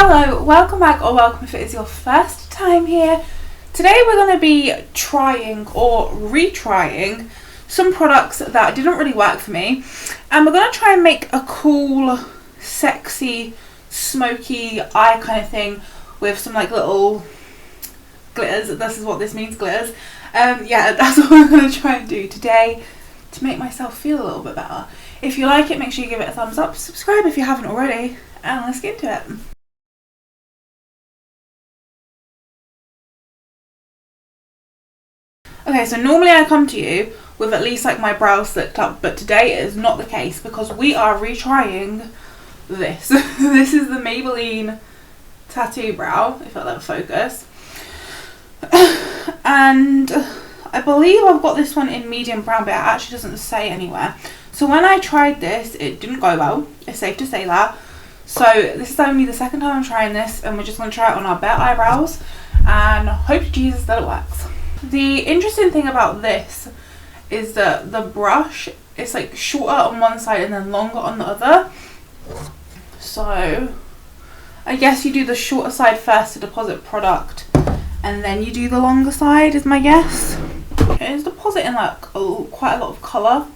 Hello, welcome back or welcome if it is your first time here. Today we're going to be trying or retrying some products that didn't really work for me, and we're going to try and make a cool, sexy, smoky eye kind of thing with some like little glitters. This is what this means, glitters. Yeah, that's what we're going to try and do today to make myself feel a little bit better. If you like it, make sure you give it a thumbs up, subscribe if you haven't already, and let's get into it. Okay, so normally I come to you with at least like my brows slicked up, but today it is not the case because we are retrying this. This is the Maybelline Tattoo Brow, if that would focus. And I believe I've got this one in medium brown, but it actually doesn't say anywhere. So when I tried this, it didn't go well. It's safe to say that. So this is only the second time I'm trying this, and we're just going to try it on our bare eyebrows and hope to Jesus that it works. The interesting thing about this is that the brush is like shorter on one side and then longer on the other. So I guess you do the shorter side first to deposit product, and then you do the longer side is my guess. It is depositing like quite a lot of colour.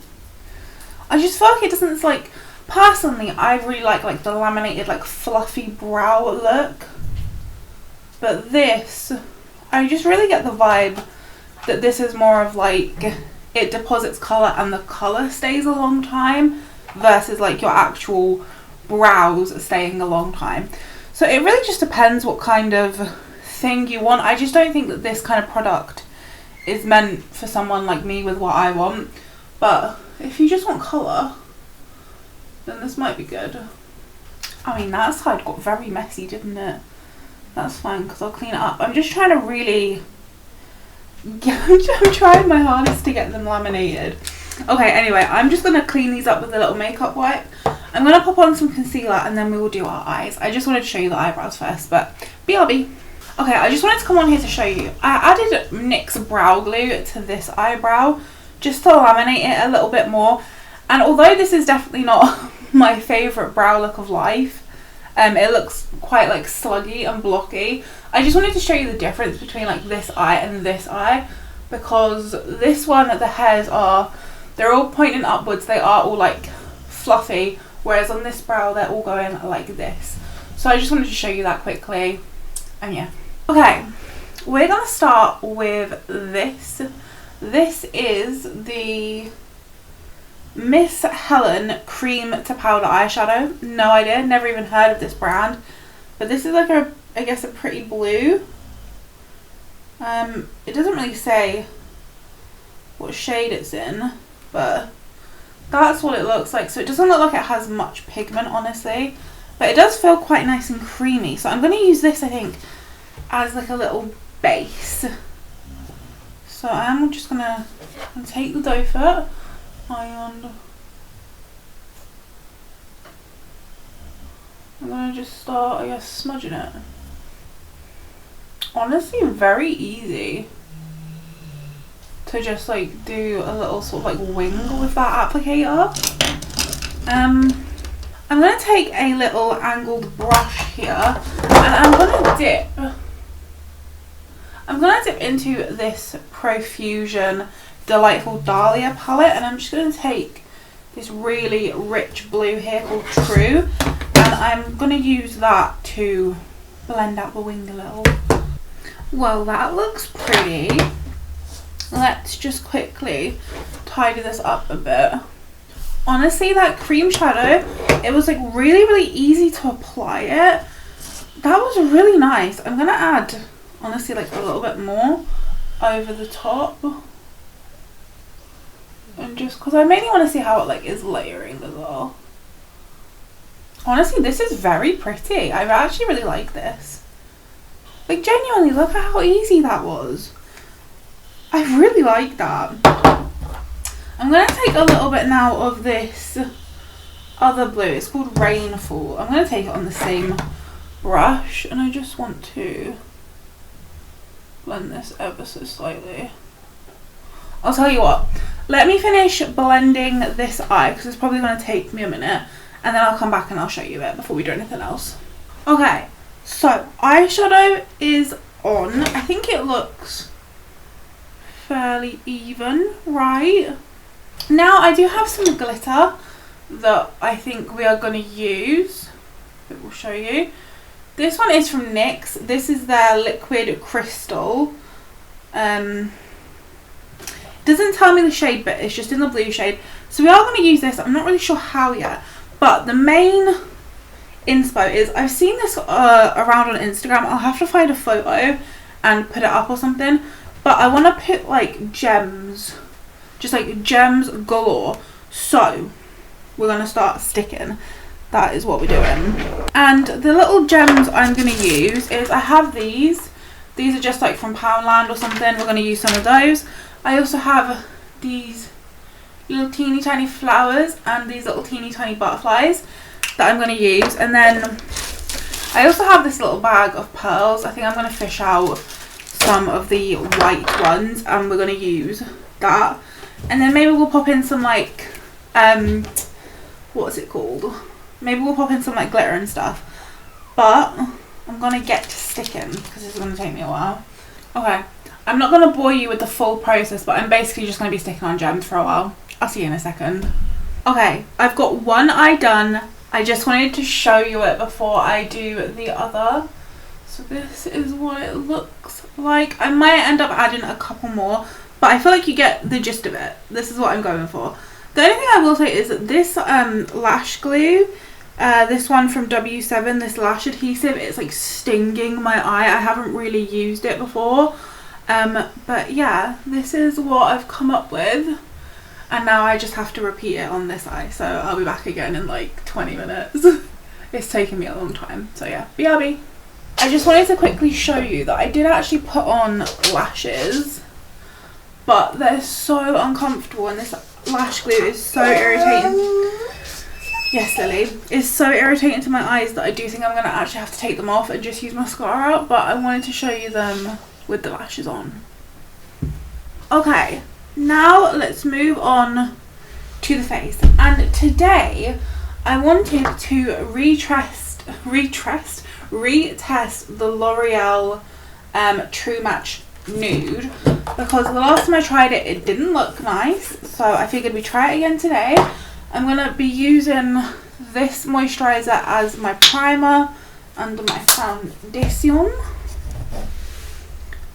I just feel like it doesn't, like, personally I really like the laminated like fluffy brow look, but this, I just really get the vibe that this is more of like it deposits colour and the colour stays a long time versus like your actual brows staying a long time. So it really just depends what kind of thing you want. I just don't think that this kind of product is meant for someone like me with what I want, but if you just want colour, then this might be good. I mean, that side got very messy, didn't it? That's fine because I'll clean it up. I'm just trying to really I'm trying my hardest to get them laminated. Okay, anyway, I'm just going to clean these up with a little makeup wipe. I'm going to pop on some concealer and then we will do our eyes. I just wanted to show you the eyebrows first, but BRB. Okay, I just wanted to come on here to show you. I added NYX brow glue to this eyebrow just to laminate it a little bit more. And although this is definitely not my favourite brow look of life, it looks quite like sluggy and blocky. I just wanted to show you the difference between like this eye and this eye, because this one, the hairs they're all pointing upwards, they are all like fluffy, whereas on this brow they're all going like this. So I just wanted to show you that quickly, and yeah. Okay, we're gonna start with this. This is the Miss Helen cream to powder eyeshadow. No idea, never even heard of this brand, but this is like I guess a pretty blue. It doesn't really say what shade it's in, but that's what it looks like. So it doesn't look like it has much pigment, honestly, but it does feel quite nice and creamy. So I'm going to use this, I think, as like a little base. So I'm just going to take the dough foot and I'm going to just start, I guess, smudging it. Honestly, very easy to just like do a little sort of like wing with that applicator. I'm going to take a little angled brush here and I'm going to dip into this Profusion Delightful Dahlia palette, and I'm just going to take this really rich blue here called True, and I'm going to use that to blend out the wing a little. Well, that looks pretty. Let's just quickly tidy this up a bit. Honestly, that cream shadow, it was like really easy to apply it. That was really nice. I'm going to add, honestly, like a little bit more over the top. And just because I mainly want to see how it like is layering as well. Honestly, this is very pretty. I actually really like this. Like, genuinely, look at how easy that was. I really like that. I'm going to take a little bit now of this other blue. It's called Rainfall. I'm going to take it on the same brush, and I just want to blend this ever so slightly. I'll tell you what. Let me finish blending this eye, because it's probably going to take me a minute, and then I'll come back and I'll show you it before we do anything else. Okay, So eyeshadow is on. I think it looks fairly even, right? Now I do have some glitter that I think we are going to use. I will show you. This one is from NYX. This is their liquid crystal. Doesn't tell me the shade, but it's just in the blue shade. So we are going to use this. I'm not really sure how yet, but the main inspo is, I've seen this around on Instagram. I'll have to find a photo and put it up or something, but I want to put like gems, just like gems galore. So we're going to start sticking. That is what we're doing. And the little gems I'm going to use is, I have these are just like from Poundland or something. We're going to use some of those. I also have these little teeny tiny flowers and these little teeny tiny butterflies that I'm going to use. And then I also have this little bag of pearls. I think I'm going to fish out some of the white ones and we're going to use that. And then maybe we'll pop in some like what's it called, maybe we'll pop in some like glitter and stuff. But I'm going to get to sticking because this is going to take me a while. Okay, I'm not going to bore you with the full process, but I'm basically just going to be sticking on gems for a while. I'll see you in a second. Okay, I've got one eye done. I just wanted to show you it before I do the other. So this is what it looks like. I might end up adding a couple more, but I feel like you get the gist of it. This is what I'm going for. The only thing I will say is that this lash glue, this one from W7, this lash adhesive, it's like stinging my eye. I haven't really used it before. But yeah, this is what I've come up with. And now I just have to repeat it on this eye. So I'll be back again in like 20 minutes. It's taken me a long time. So yeah, BRB. I just wanted to quickly show you that I did actually put on lashes, but they're so uncomfortable and this lash glue is so irritating. Yes, Lily. It's so irritating to my eyes that I do think I'm going to actually have to take them off and just use mascara, but I wanted to show you them with the lashes on. Okay, now let's move on to the face. And today I wanted to retest the L'Oreal True Match Nude, because the last time I tried it, it didn't look nice. So I figured we'd try it again today. I'm going to be using this moisturiser as my primer under my foundation.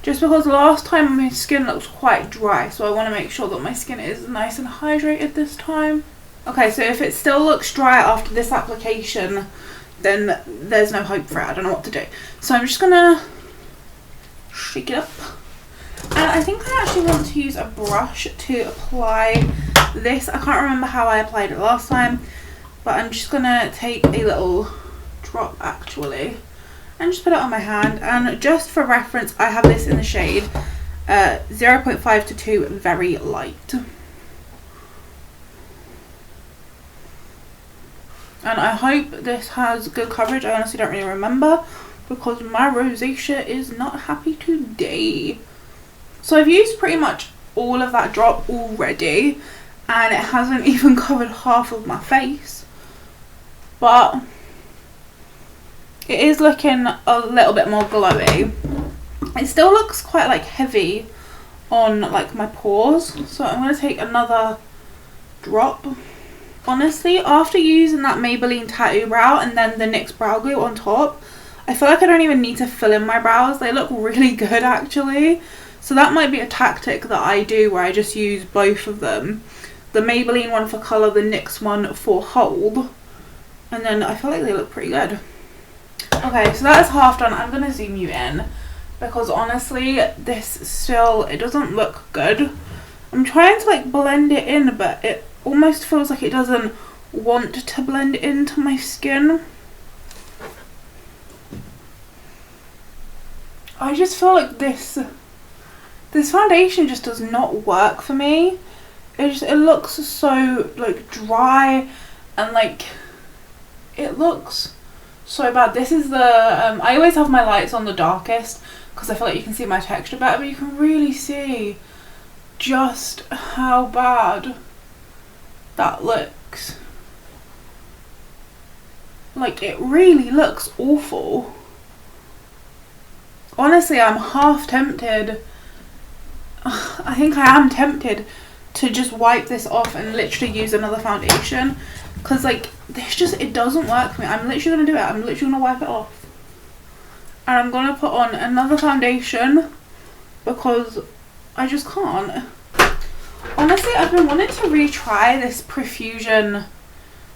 Just because last time my skin looked quite dry, so I want to make sure that my skin is nice and hydrated this time. Okay, so if it still looks dry after this application, then there's no hope for it. I don't know what to do. So I'm just going to shake it up. And I think I actually want to use a brush to apply this. I can't remember how I applied it last time, but I'm just going to take a little drop actually and just put it on my hand. And just for reference, I have this in the shade 0.5 to 2, very light. And I hope this has good coverage. I honestly don't really remember because my rosacea is not happy today. So I've used pretty much all of that drop already and it hasn't even covered half of my face. But it is looking a little bit more glowy. It still looks quite like heavy on like my pores. So I'm going to take another drop. Honestly, after using that Maybelline Tattoo Brow and then the NYX Brow Glue on top, I feel like I don't even need to fill in my brows. They look really good actually. So that might be a tactic that I do where I just use both of them. The Maybelline one for colour, the NYX one for hold. And then I feel like they look pretty good. Okay, so that is half done. I'm going to zoom you in because honestly, this still, it doesn't look good. I'm trying to like blend it in, but it almost feels like it doesn't want to blend into my skin. I just feel like this foundation just does not work for me. It looks so like dry and like it looks so bad. This is the I always have my lights on the darkest because I feel like you can see my texture better, but you can really see just how bad that looks. Like it really looks awful. honestly, I'm half tempted. I think I am tempted to just wipe this off and literally use another foundation, because like it doesn't work for me. I'm literally gonna do it. I'm literally gonna wipe it off and I'm gonna put on another foundation because I just can't. Honestly, I've been wanting to retry this Profusion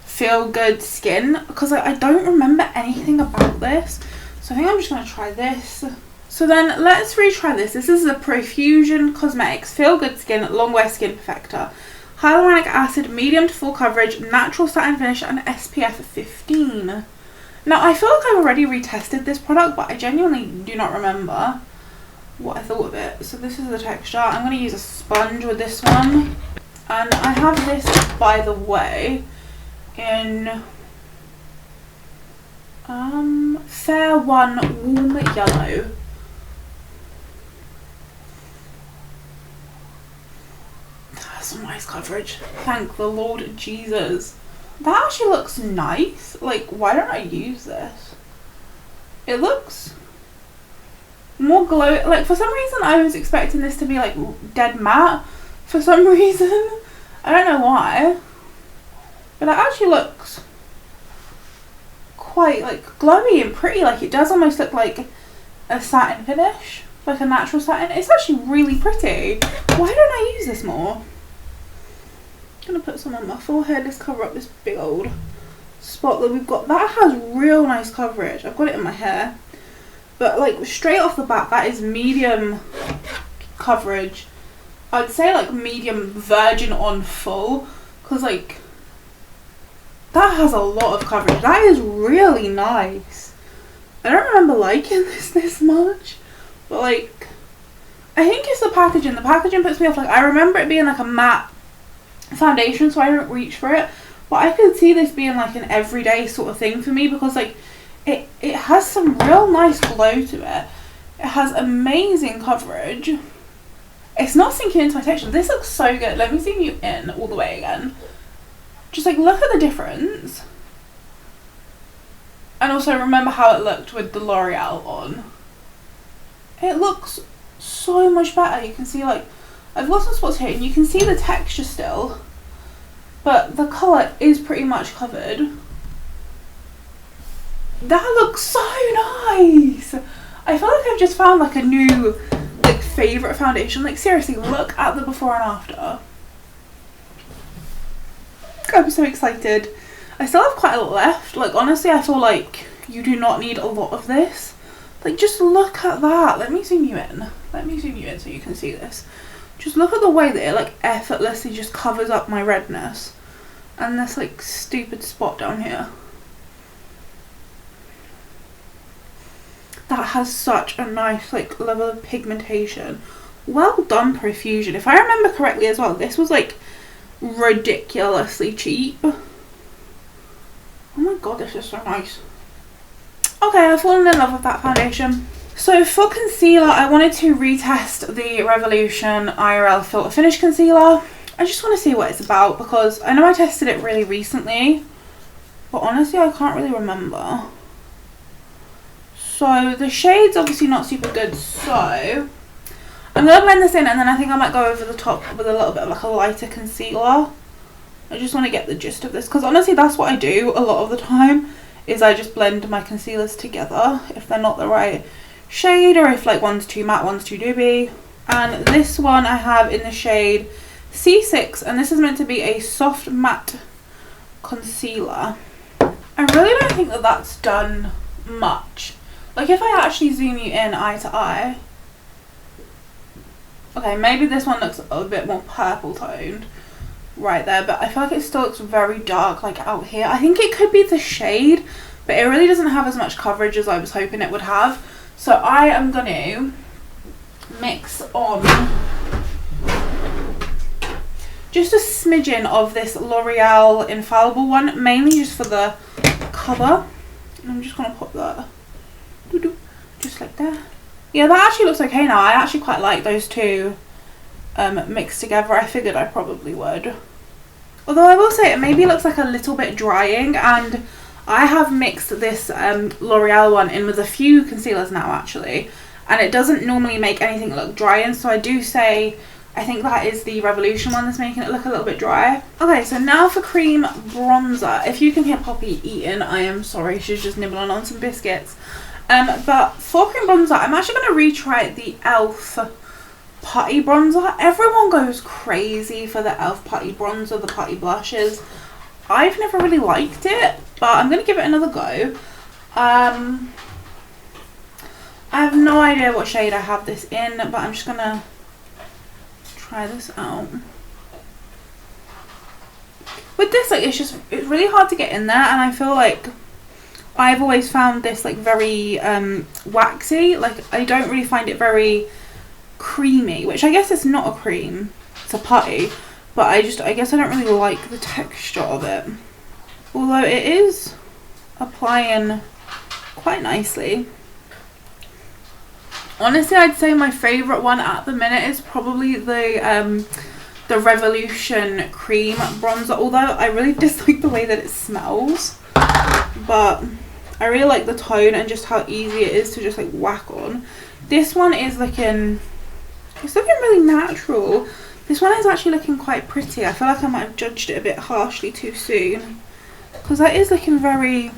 Feel Good Skin because I don't remember anything about this, so I think I'm just gonna try this. So then let's retry this. This is the Profusion Cosmetics Feel Good Skin Longwear Skin Perfector. Hyaluronic acid, medium to full coverage, natural satin finish, and SPF 15. Now I feel like I've already retested this product, but I genuinely do not remember what I thought of it. So this is the texture. I'm going to use a sponge with this one. And I have this, by the way, in Fair One Warm Yellow. Some nice coverage, thank the Lord Jesus. That actually looks nice. Like, why don't I use this? It looks more glow. Like, for some reason I was expecting this to be like dead matte for some reason. I don't know why, but it actually looks quite like glowy and pretty. Like, it does almost look like a satin finish, like a natural satin. It's actually really pretty. Why don't I use this more? I'm gonna put some on my forehead. Let's cover up this big old spot that we've got. That has real nice coverage. I've got it in my hair, but like straight off the bat, that is medium coverage. I'd say like medium virgin on full, because like that has a lot of coverage. That is really nice. I don't remember liking this much, but like I think it's the packaging. The packaging puts me off. Like, I remember it being like a matte foundation, so I don't reach for it, but I could see this being like an everyday sort of thing for me, because like it has some real nice glow to it. It has amazing coverage. It's not sinking into my texture. This looks so good. Let me zoom you in all the way again. Just like look at the difference, and also remember how it looked with the L'Oreal on. It looks so much better. You can see like I've got some spots here and you can see the texture still, but the colour is pretty much covered. That looks so nice. I feel like I've just found like a new like favourite foundation. Like seriously, look at the before and after. I'm so excited. I still have quite a lot left. Like honestly, I feel like you do not need a lot of this. Like just look at that. Let me zoom you in. Let me zoom you in so you can see this. Just look at the way that it like effortlessly just covers up my redness and this like stupid spot down here. That has such a nice like level of pigmentation. Well done, Profusion. If I remember correctly as well, this was like ridiculously cheap. Oh my god, this is so nice. Okay, I've fallen in love with that foundation. So for concealer, I wanted to retest the Revolution IRL Filter Finish Concealer. I just want to see what it's about, because I know I tested it really recently, but honestly I can't really remember. So the shade's obviously not super good, so I'm going to blend this in, and then I think I might go over the top with a little bit of like a lighter concealer. I just want to get the gist of this, because honestly that's what I do a lot of the time, is I just blend my concealers together if they're not the right shade, or if like one's too matte, one's too dewy. And this one I have in the shade C6, and this is meant to be a soft matte concealer. I really don't think that that's done much. Like if I actually zoom you in eye to eye, okay, maybe this one looks a bit more purple toned right there, but I feel like it still looks very dark like out here. I think it could be the shade, but it really doesn't have as much coverage as I was hoping it would have. So I am going to mix on just a smidgen of this L'Oreal Infallible one, mainly just for the cover. And I'm just going to pop that just like that. Yeah, that actually looks okay now. I actually quite like those two mixed together. I figured I probably would. Although I will say it maybe looks like a little bit drying, and I have mixed this L'Oreal one in with a few concealers now actually, and it doesn't normally make anything look dry, and so I do say I think that is the Revolution one that's making it look a little bit dry. Okay, so now for cream bronzer. If you can hear Poppy eating, I am sorry, she's just nibbling on some biscuits. But for cream bronzer, I'm actually going to retry the e.l.f. putty bronzer. Everyone goes crazy for the e.l.f. putty bronzer, the putty blushes. I've never really liked it, but I'm going to give it another go. I have no idea what shade I have this in, but I'm just going to try this out. With this, like, it's really hard to get in there, and I feel like I've always found this like very waxy. Like, I don't really find it very creamy, which I guess it's not a cream, it's a putty, but I guess I don't really like the texture of it, although it is applying quite nicely. Honestly, I'd say my favourite one at the minute is probably the Revolution cream bronzer, although I really dislike the way that it smells, but I really like the tone and just how easy it is to just like whack on. This one is looking, it's looking really natural. This one is actually looking quite pretty. I feel like I might have judged it a bit harshly too soon, because that is looking very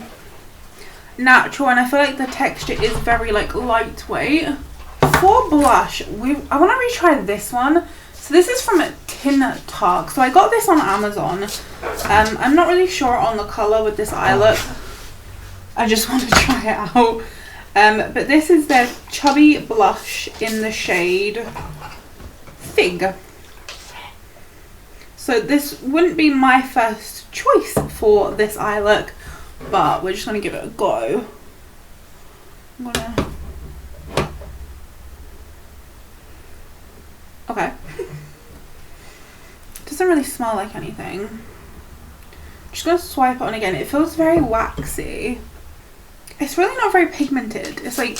natural, and I feel like the texture is very like lightweight. For blush, I want to retry this one. So this is from Tin Tark. So I got this on Amazon. I'm not really sure on the colour with this eye look. I just want to try it out. But this is their Chubby Blush in the shade Fig. So this wouldn't be my first choice for this eye look, but we're just going to give it a go. Okay. Doesn't really smell like anything. Just going to swipe it on again. It feels very waxy. It's really not very pigmented. It's like,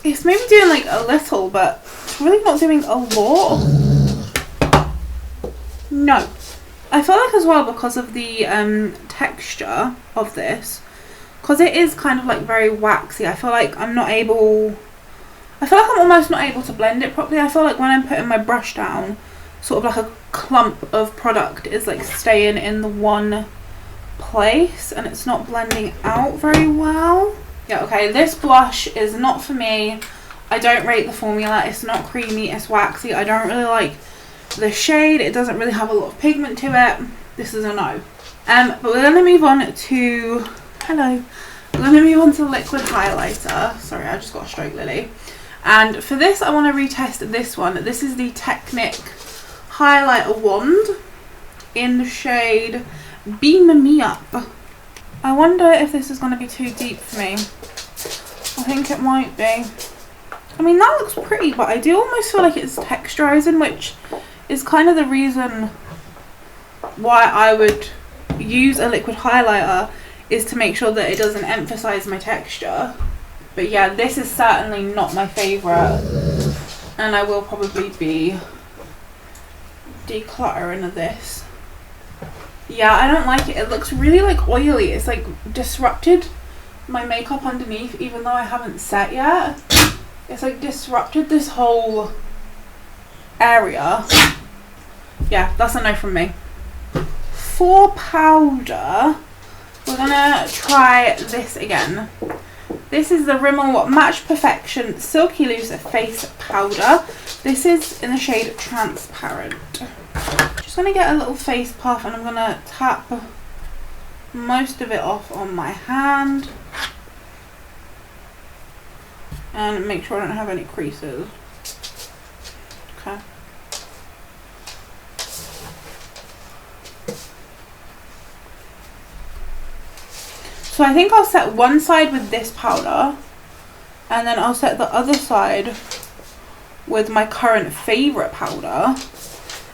it's maybe doing like a little, but it's really not doing a lot. No. I feel like as well, because of the texture of this, because it is kind of like very waxy, I feel like I'm almost not able to blend it properly. I feel like when I'm putting my brush down, sort of like a clump of product is like staying in the one place and it's not blending out very well. Yeah, okay, this blush is not for me. I don't rate the formula. It's not creamy, it's waxy. I don't really like the shade. It doesn't really have a lot of pigment to it. This is a no. But we're going to move on to, we're going to move on to liquid highlighter. Sorry, I just got a stroke, Lily. And for this, I want to retest this one. This is the Technic highlighter wand in the shade Beam Me Up. I wonder if this is going to be too deep for me. I think it might be. I mean, that looks pretty, but I do almost feel like it's texturizing, which is kind of the reason why I would use a liquid highlighter, is to make sure that it doesn't emphasize my texture. But yeah, this is certainly not my favourite, and I will probably be decluttering this. Yeah, I don't like it. It looks really like oily. It's like disrupted my makeup underneath, even though I haven't set yet. It's like disrupted this whole area. Yeah, that's a no from me. For powder, we're gonna try this again. This is the Rimmel Match Perfection Silky Loose Face Powder. This is in the shade Transparent. Just gonna get a little face puff and I'm gonna tap most of it off on my hand and make sure I don't have any creases. Okay. So I think I'll set one side with this powder and then I'll set the other side with my current favourite powder,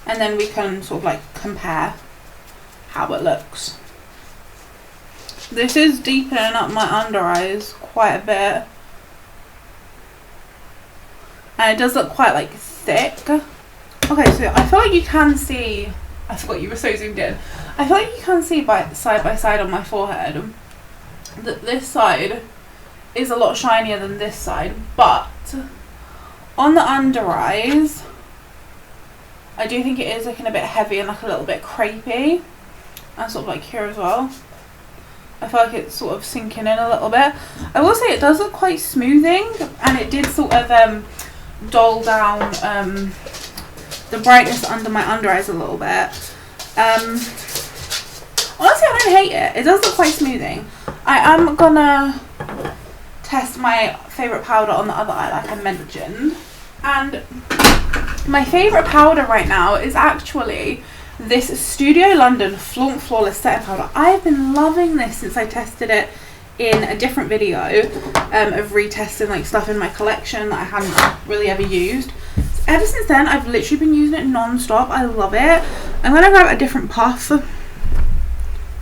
and then we can sort of like compare how it looks. This is deepening up my under eyes quite a bit, and it does look quite like thick. Okay, so I feel like you can see, I forgot you were so zoomed in, I feel like you can see side by side on my forehead that this side is a lot shinier than this side, but on the under eyes I do think it is looking a bit heavy and like a little bit crepey, and sort of like here as well. I feel like it's sort of sinking in a little bit. I will say it does look quite smoothing, and it did sort of dull down the brightness under my under eyes a little bit. Honestly, I don't hate it. It does look quite smoothing. I am gonna test my favourite powder on the other eye like I mentioned, and my favourite powder right now is actually this Studio London Flaunt Flawless Setting Powder. I've been loving this since I tested it in a different video of retesting like stuff in my collection that I hadn't really ever used. Ever since then, I've literally been using it non-stop. I love it. I'm going to grab a different puff. I'm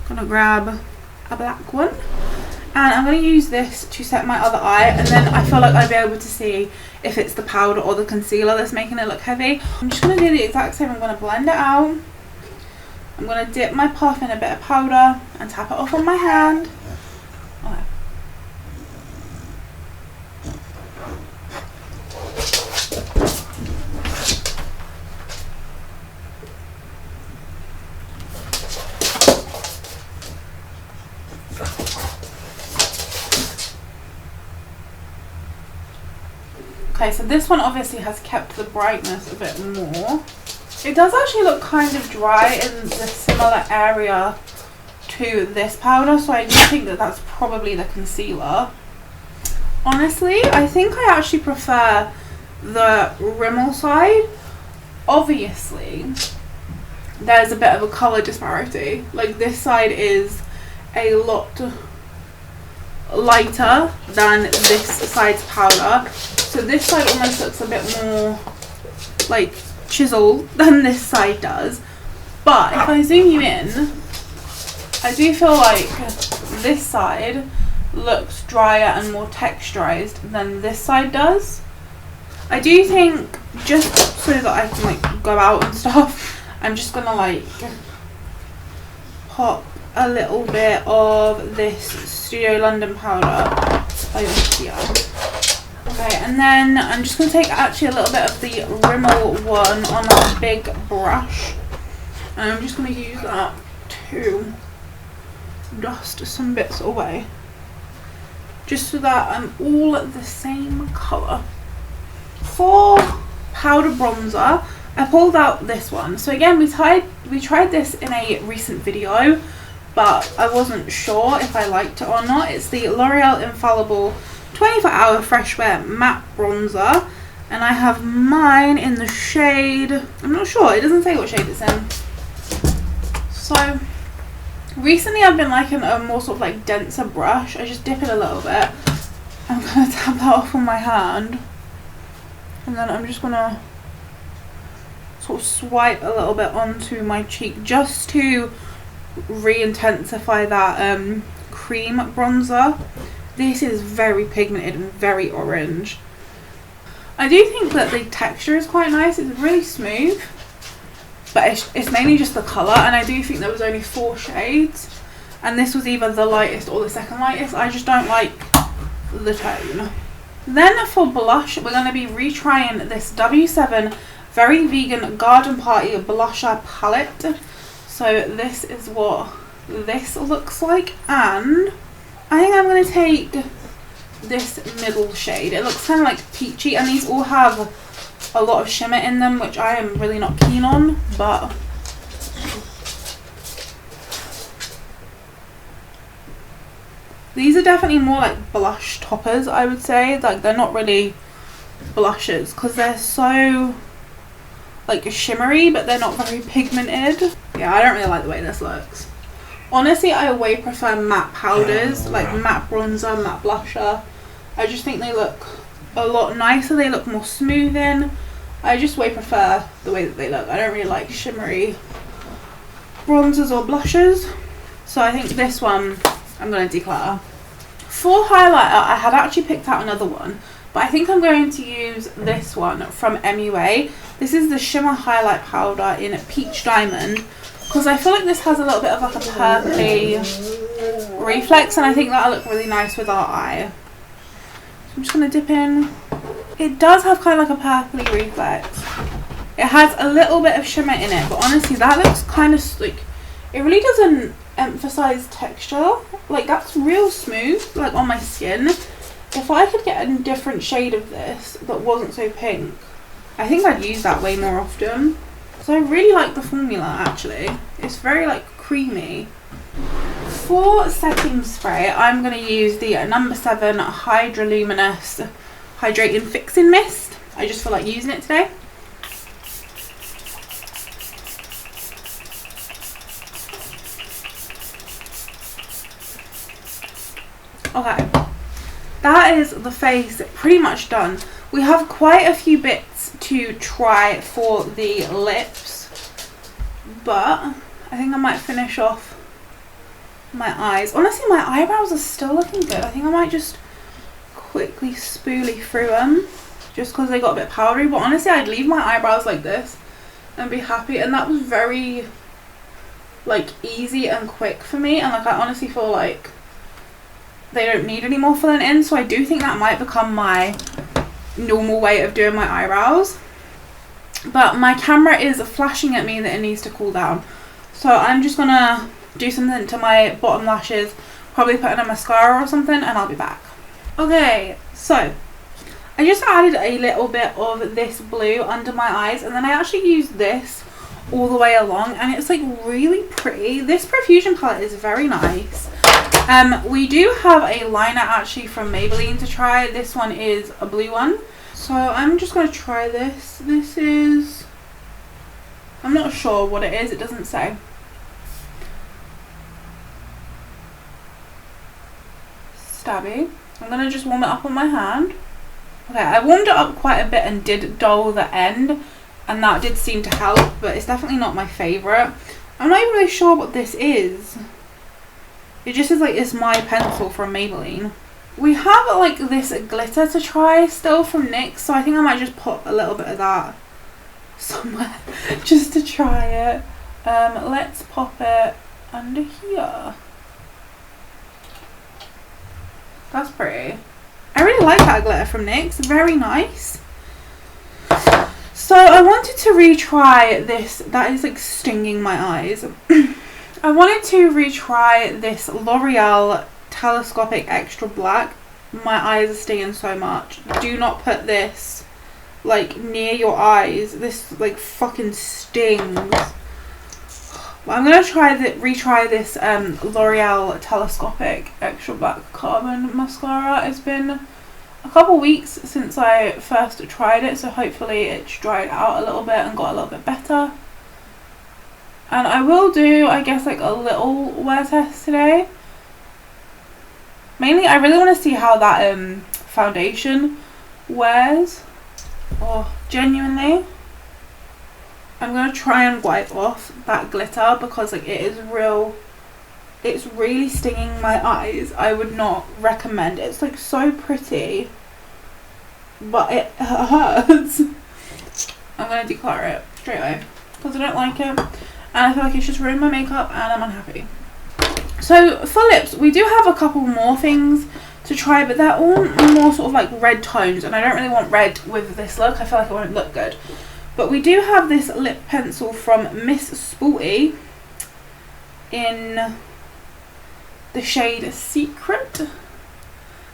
going to grab a black one. And I'm going to use this to set my other eye. And then I feel like I'll be able to see if it's the powder or the concealer that's making it look heavy. I'm just going to do the exact same. I'm going to blend it out. I'm going to dip my puff in a bit of powder and tap it off on my hand. Okay, so this one obviously has kept the brightness a bit more. It does actually look kind of dry in the similar area to this powder, so I do think that that's probably the concealer. Honestly, I think I actually prefer the Rimmel side. Obviously, there's a bit of a colour disparity. Like, this side is a lot lighter than this side's powder. So this side almost looks a bit more like chiseled than this side does. But if I zoom you in, I do feel like this side looks drier and more texturized than this side does. I do think, just so that I can like go out and stuff, I'm just gonna like pop a little bit of this Studio London powder over here. Okay, and then I'm just going to take actually a little bit of the Rimmel one on a big brush, and I'm just going to use that to dust some bits away, just so that I'm all the same colour. For powder bronzer, I pulled out this one. So again, we tried this in a recent video, but I wasn't sure if I liked it or not. It's the L'Oreal Infallible 24-Hour Fresh Wear Matte Bronzer, and I have mine in the shade, I'm not sure, it doesn't say what shade it's in. So recently I've been liking a more sort of like denser brush. I just dip it a little bit. I'm going to tap that off on my hand, and then I'm just going to sort of swipe a little bit onto my cheek just to re-intensify that cream bronzer. This is very pigmented and very orange. I do think that the texture is quite nice. It's really smooth, but it's mainly just the colour, and I do think there was only 4 shades, and this was either the lightest or the second lightest. I just don't like the tone. Then for blush, we're going to be retrying this W7 Very Vegan Garden Party Blusher Palette. So this is what this looks like, and I think I'm going to take this middle shade. It looks kind of like peachy, and these all have a lot of shimmer in them, which I am really not keen on, but these are definitely more like blush toppers, I would say. Like, they're not really blushes because they're so like shimmery, but they're not very pigmented. Yeah, I don't really like the way this looks. Honestly, I way prefer matte powders, like matte bronzer, matte blusher. I just think they look a lot nicer. They look more smoothing. I just way prefer the way that they look. I don't really like shimmery bronzers or blushes. So I think this one I'm going to declutter. For highlighter, I had actually picked out another one, but I think I'm going to use this one from MUA. This is the Shimmer Highlight Powder in Peach Diamond, because I feel like this has a little bit of like a purpley reflex, and I think that'll look really nice with our eye. I'm just going to dip in. It does have kind of like a purpley reflex. It has a little bit of shimmer in it, but honestly that looks kind of like, it really doesn't emphasize texture. Like that's real smooth, like on my skin. If I could get a different shade of this that wasn't so pink, I think I'd use that way more often. So I really like the formula actually. It's very like creamy. For setting spray, I'm going to use the number 7 Hydroluminous Hydrating Fixing Mist. I just feel like using it today. Okay, that is the face pretty much done. We have quite a few bits to try for the lips, but I think I might finish off my eyes. Honestly, my eyebrows are still looking good. I think I might just quickly spoolie through them just because they got a bit powdery, but honestly I'd leave my eyebrows like this and be happy. And that was very like easy and quick for me, and like I honestly feel like they don't need any more filling in, so I do think that might become my normal way of doing my eyebrows. But my camera is flashing at me that it needs to cool down, so I'm just gonna do something to my bottom lashes, probably put in a mascara or something, and I'll be back. Okay, so I just added a little bit of this blue under my eyes, and then I actually used this all the way along, and it's like really pretty. This Profusion palette is very nice. We do have a liner actually from Maybelline to try. This one is a blue one, so I'm just going to try this. This is, I'm not sure what it is, it doesn't say. Stabby. I'm going to just warm it up on my hand. Okay, I warmed it up quite a bit and did dull the end, and that did seem to help, but it's definitely not my favourite. I'm not even really sure what this is. It just is like, it's my pencil from Maybelline. We have like this glitter to try still from NYX, so I think I might just put a little bit of that somewhere just to try it. Let's pop it under here. That's pretty. I really like that glitter from NYX, very nice. So I wanted to retry this, that is like stinging my eyes. I wanted to retry this L'Oreal Telescopic Extra Black. My eyes are stinging so much. Do not put this like near your eyes. This like fucking stings. But I'm gonna retry this L'Oreal Telescopic Extra Black Carbon Mascara. It's been a couple weeks since I first tried it, so hopefully it's dried out a little bit and got a little bit better. And I will do, I guess, like a little wear test today. Mainly, I really want to see how that foundation wears. Oh, genuinely. I'm going to try and wipe off that glitter because like it is real, it's really stinging my eyes. I would not recommend it. It's like so pretty, but it hurts. I'm going to declutter it straight away because I don't like it. And I feel like it's just ruined my makeup and I'm unhappy. So for lips, we do have a couple more things to try, but they're all more sort of like red tones, and I don't really want red with this look. I feel like it won't look good. But we do have this lip pencil from Miss Sporty in the shade Secret.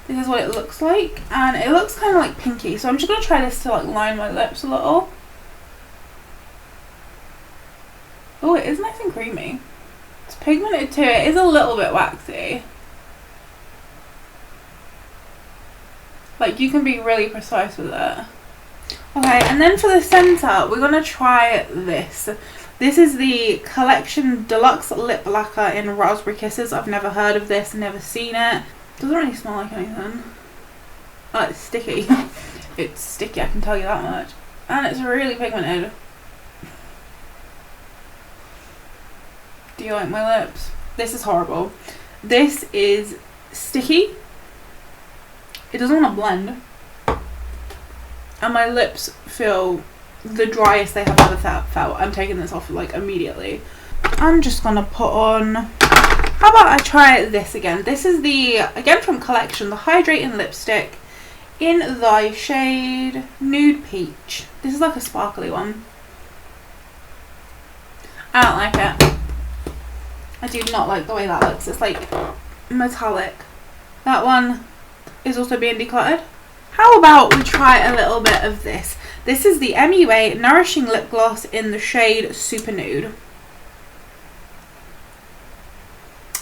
This is what it looks like, and it looks kind of like pinky. So I'm just going to try this to like line my lips a little. Oh, it is nice and creamy. It's pigmented too. It is a little bit waxy. Like, you can be really precise with it. Okay, and then for the centre, we're going to try this. This is the Collection Deluxe Lip Lacquer in Raspberry Kisses. I've never heard of this, never seen it. Doesn't really smell like anything. Oh, it's sticky. It's sticky, I can tell you that much. And it's really pigmented. Do you like my lips? This is horrible. This is sticky. It doesn't want to blend. And my lips feel the driest they have ever felt. I'm taking this off like immediately. I'm just gonna put on, how about I try this again? This is the, again from Collection, the Hydrating Lipstick in the shade Nude Peach. This is like a sparkly one. I don't like it. I do not like the way that looks. It's like metallic. That one is also being decluttered. How about we try a little bit of this? This is the MUA Nourishing Lip Gloss in the shade Super Nude.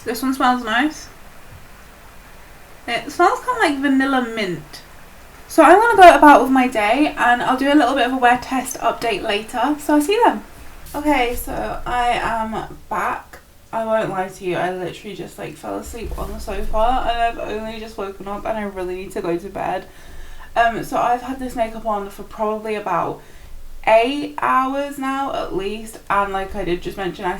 This one smells nice. It smells kind of like vanilla mint. So I'm going to go about with my day, and I'll do a little bit of a wear test update later. So I'll see you then. Okay, so I am back. I won't lie to you, I literally just like fell asleep on the sofa, and I've only just woken up and I really need to go to bed. So I've had this makeup on for probably about 8 hours now at least, and like I did just mention, I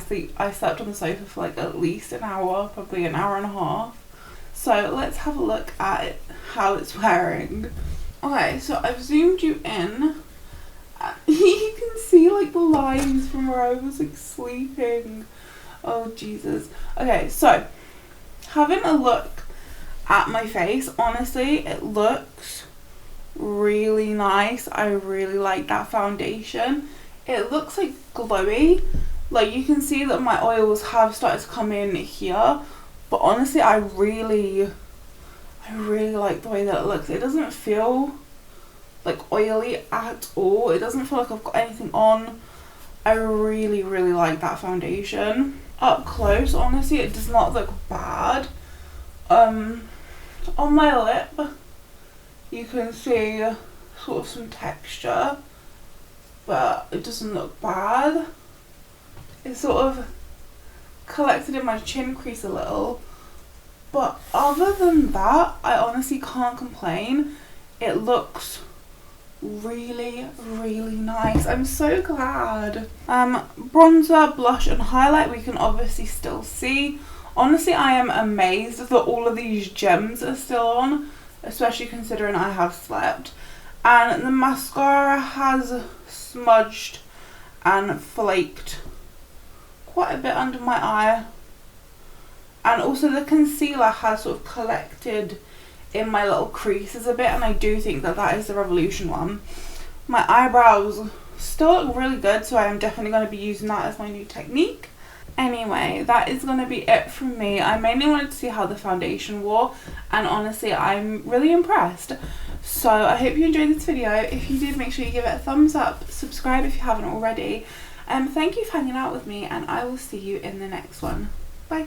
slept on the sofa for like at least an hour, probably an hour and a half. So let's have a look at it, how it's wearing. Okay, so I've zoomed you in. You can see like the lines from where I was like sleeping. Oh Jesus. Okay, so having a look at my face, honestly it looks really nice. I really like that foundation. It looks like glowy. Like you can see that my oils have started to come in here, but honestly I really like the way that it looks. It doesn't feel like oily at all. It doesn't feel like I've got anything on. I really like that foundation. Up close, honestly it does not look bad. On my lip you can see sort of some texture, but it doesn't look bad. It's sort of collected in my chin crease a little, but other than that I honestly can't complain. It looks really nice. I'm so glad. Bronzer, blush and highlight we can obviously still see. Honestly I am amazed that all of these gems are still on, especially considering I have slept. And the mascara has smudged and flaked quite a bit under my eye, and also the concealer has sort of collected in my little creases a bit, and I do think that that is the Revolution one. My eyebrows still look really good, so I am definitely going to be using that as my new technique. Anyway, that is going to be it from me. I mainly wanted to see how the foundation wore, and honestly I'm really impressed. So I hope you enjoyed this video. If you did, make sure you give it a thumbs up, subscribe if you haven't already. Thank you for hanging out with me, and I will see you in the next one. Bye.